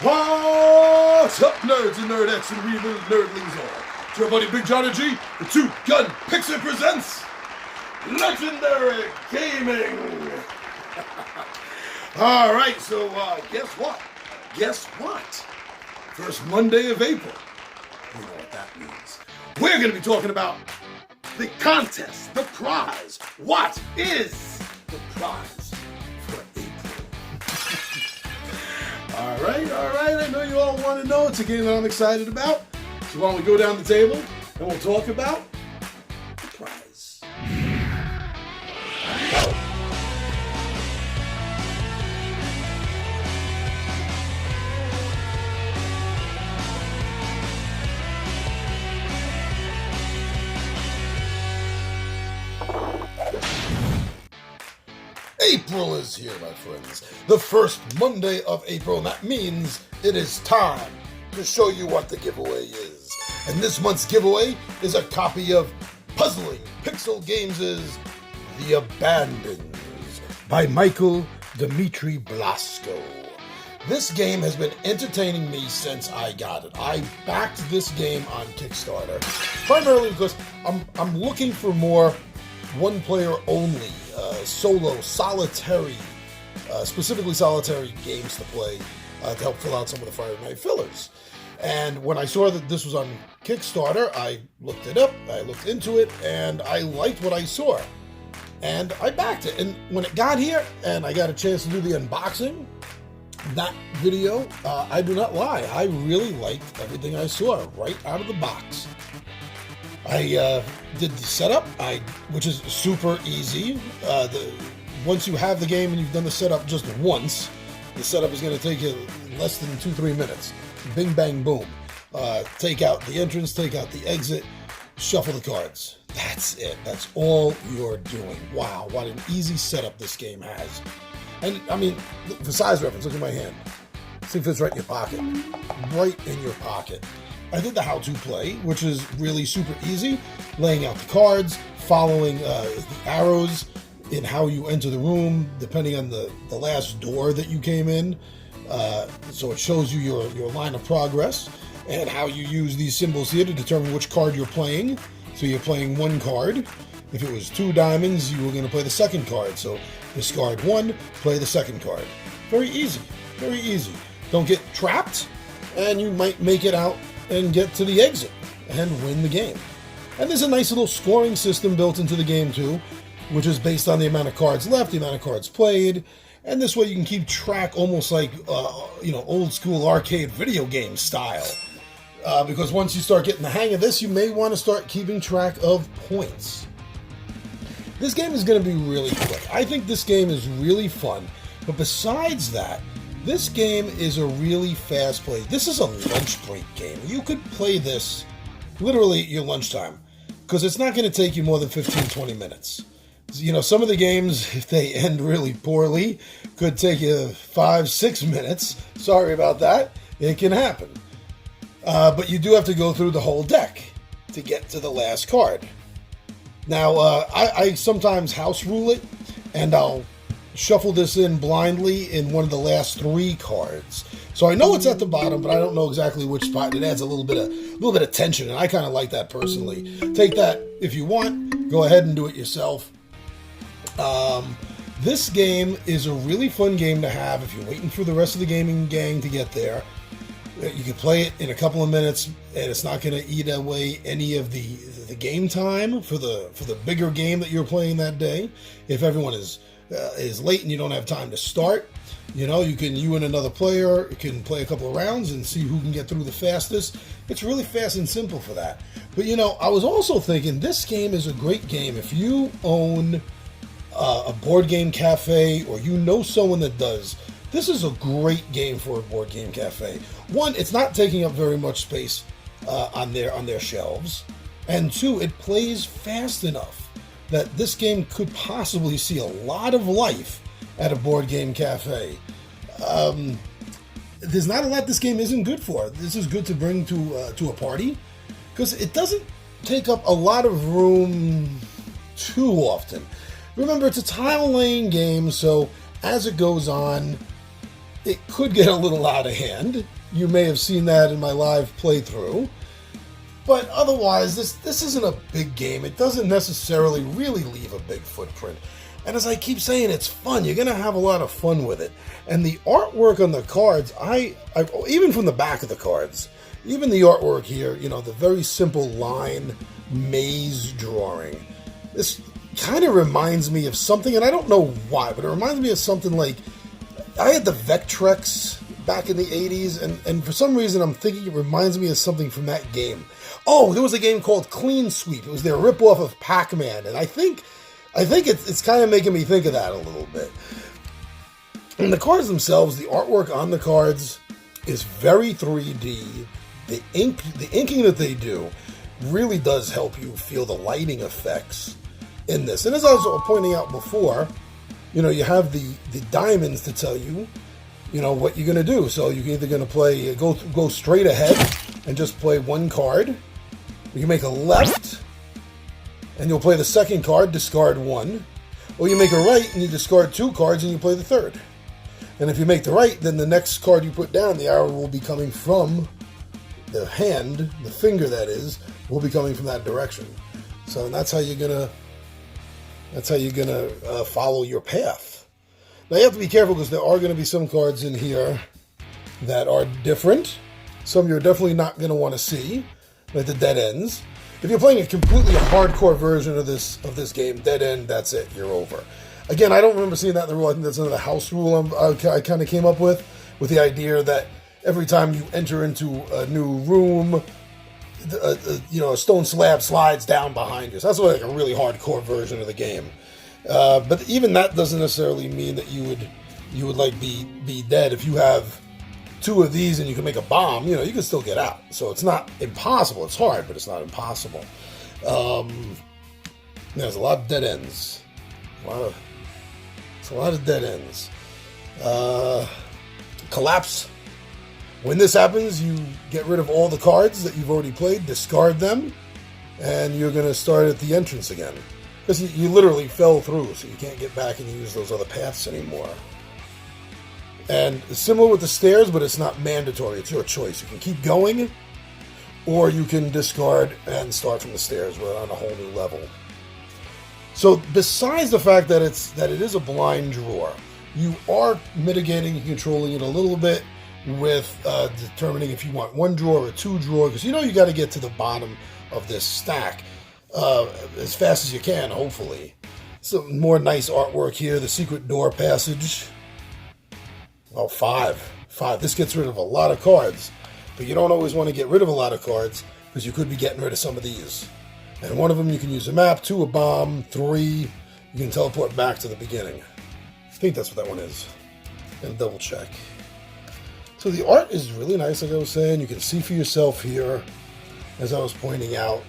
What's up, nerds and nerdettes and real nerdlings all? It's your buddy Big Johnny G, the two-gun Pixie presents Legendary Gaming. All right, so guess what? Guess what? First Monday of April. You know what that means. We're going to be talking about the contest, the prize. What is the prize for April? All right. I know you all want to know. It's a game that I'm excited about. So why don't we go down the table and we'll talk about the prize. April is here, my friends. The first Monday of April, and that means it is time to show you what the giveaway is. And this month's giveaway is a copy of Puzzling Pixel Games' The Abandons by Michael Dimitri Blasco. This game has been entertaining me since I got it. I backed this game on Kickstarter, primarily because I'm looking for more one-player only, solo, solitary, specifically solitary games to play to help fill out some of the Friday night fillers. And when I saw that this was on Kickstarter, I looked it up, I looked into it, and I liked what I saw. And I backed it. And when it got here, and I got a chance to do the unboxing, that video, I do not lie, I really liked everything I saw right out of the box. I did the setup, which is super easy. Once you have the game and you've done the setup just once, the setup is going to take you less than 2-3 minutes. Bing, bang, boom. Take out the entrance, take out the exit, shuffle the cards. That's it. That's all you're doing. Wow, what an easy setup this game has. And, I mean, for size reference, look at my hand. See if it's right in your pocket. Right in your pocket. I did the how-to play, which is really super easy. Laying out the cards, following the arrows in how you enter the room, depending on the last door that you came in. So it shows you your line of progress and how you use these symbols here to determine which card you're playing. So you're playing one card. If it was 2 diamonds, you were going to play the second card. So discard 1, play the second card. Very easy. Very easy. Don't get trapped, and you might make it out and get to the exit and win the game. And there's a nice little scoring system built into the game too, which is based on the amount of cards left, the amount of cards played, and this way you can keep track almost like old school arcade video game style. Because once you start getting the hang of this, you may want to start keeping track of points. This game is going to be really quick. I think this game is really fun, but besides that, this game is a really fast play. This is a lunch break game. You could play this literally at your lunchtime because it's not going to take you more than 15-20 minutes. You know, some of the games, if they end really poorly, could take you 5-6 minutes. Sorry about that. It can happen. But you do have to go through the whole deck to get to the last card. Now, I sometimes house rule it, and I'll shuffle this in blindly in one of the last 3 cards. So I know it's at the bottom, but I don't know exactly which spot. It adds a little bit of tension, and I kind of like that personally. Take that if you want. Go ahead and do it yourself. This game is a really fun game to have if you're waiting for the rest of the gaming gang to get there. You can play it in a couple of minutes, and it's not going to eat away any of the game time for the bigger game that you're playing that day. If everyone is late and you don't have time to start, you and another player can play a couple of rounds and see who can get through the fastest. It's really fast and simple for that. But I was also thinking this game is a great game if you own a board game cafe or someone that does. This is a great game for a board game cafe. One, it's not taking up very much space on their shelves, and 2, it plays fast enough that this game could possibly see a lot of life at a board game cafe. There's not a lot this game isn't good for. This is good to bring to a party because it doesn't take up a lot of room too often. Remember, it's a tile laying game, so as it goes on, it could get a little out of hand. You may have seen that in my live playthrough. But otherwise, this isn't a big game. It doesn't necessarily really leave a big footprint. And as I keep saying, it's fun. You're going to have a lot of fun with it. And the artwork on the cards, I even from the back of the cards, even the artwork here, you know, the very simple line maze drawing. This kind of reminds me of something, and I don't know why, but it reminds me of something like, I had the Vectrex back in the 80s, and for some reason I'm thinking it reminds me of something from that game. Oh, there was a game called Clean Sweep. It was their ripoff of Pac-Man, and I think it's kind of making me think of that a little bit. And the cards themselves, the artwork on the cards is very 3D. The inking that they do really does help you feel the lighting effects in this. And as I was pointing out before, you know, you have the diamonds to tell you, you know, what you're going to do. So you're either going to play, go straight ahead and just play one card. You make a left, and you'll play the second card, discard one. Or you make a right, and you discard two cards, and you play the third. And if you make the right, then the next card you put down, the arrow will be coming from the hand, the finger that is, will be coming from that direction. So that's how you're gonna follow your path. Now you have to be careful because there are going to be some cards in here that are different. Some you're definitely not going to want to see, like the dead ends. If you're playing a completely hardcore version of this game, dead end, that's it, you're over. Again, I don't remember seeing that in the rule. I think that's another house rule I kind of came up with the idea that every time you enter into a new room, you know, a stone slab slides down behind you. So that's like a really hardcore version of the game. But even that doesn't necessarily mean that you would like be dead. If you have two of these and you can make a bomb, you know, you can still get out. So it's not impossible. It's hard, but it's not impossible. There's a lot of dead ends. It's a lot of dead ends. Collapse. When this happens, you get rid of all the cards that you've already played, discard them, and you're going to start at the entrance again. Because you literally fell through, so you can't get back and use those other paths anymore. And similar with the stairs, but it's not mandatory. It's your choice. You can keep going, or you can discard and start from the stairs. We're on a whole new level. So besides the fact that it is a blind draw, you are mitigating and controlling it a little bit with determining if you want one drawer or two drawer, because you know you got to get to the bottom of this stack as fast as you can, hopefully. Some more nice artwork here. The secret door passage. Oh, five. This gets rid of a lot of cards, but you don't always want to get rid of a lot of cards because you could be getting rid of some of these. And one of them you can use a map, two a bomb, three you can teleport back to the beginning. I think that's what that one is. And double check. So the art is really nice, like I was saying. You can see for yourself here, as I was pointing out,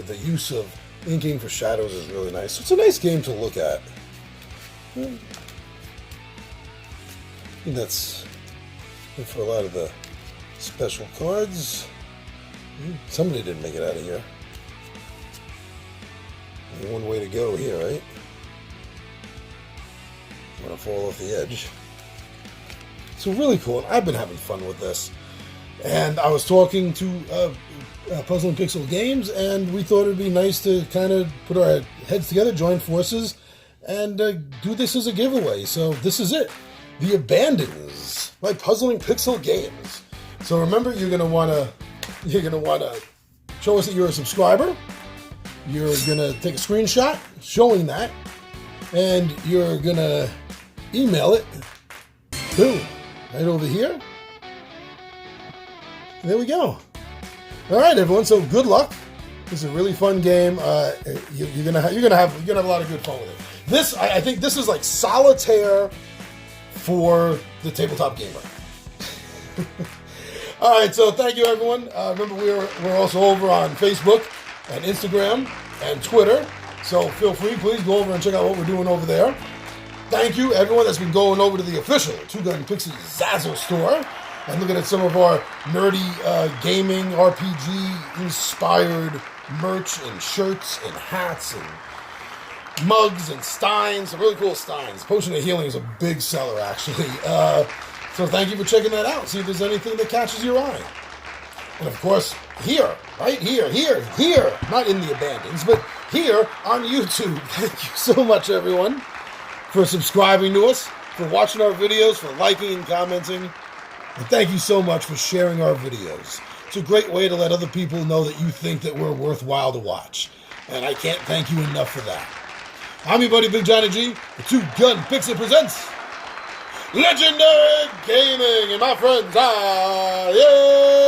the use of inking for shadows is really nice. So it's a nice game to look at. I think that's it for a lot of the special cards. Somebody didn't make it out of here. Only one way to go here, right? I'm gonna fall off the edge. So really cool. I've been having fun with this. And I was talking to Puzzle and Pixel Games, and we thought it'd be nice to kind of put our heads together, join forces, and do this as a giveaway. So this is it. The Abandons by Puzzle and Pixel Games. So remember, you're gonna wanna show us that you're a subscriber. You're gonna take a screenshot showing that, and you're gonna email it to right over here. And there we go. All right, everyone. So good luck. This is a really fun game. You're gonna have a lot of good fun with it. This, I think, this is like solitaire for the tabletop gamer. All right. So thank you, everyone. Remember, we're also over on Facebook and Instagram and Twitter. So feel free, please go over and check out what we're doing over there. Thank you, everyone that's been going over to the official Two Gun Pixie Zazzle store and looking at some of our nerdy gaming, RPG-inspired merch and shirts and hats and mugs and steins, some really cool steins. Potion of Healing is a big seller, actually. So thank you for checking that out. See if there's anything that catches your eye. And of course, here, right here, not in the abandons, but here on YouTube. Thank you so much, everyone, for subscribing to us, for watching our videos, for liking and commenting. And thank you so much for sharing our videos. It's a great way to let other people know that you think that we're worthwhile to watch. And I can't thank you enough for that. I'm your buddy Big Johnny G. The Two Gun Pixie presents Legendary Gaming. And my friends are...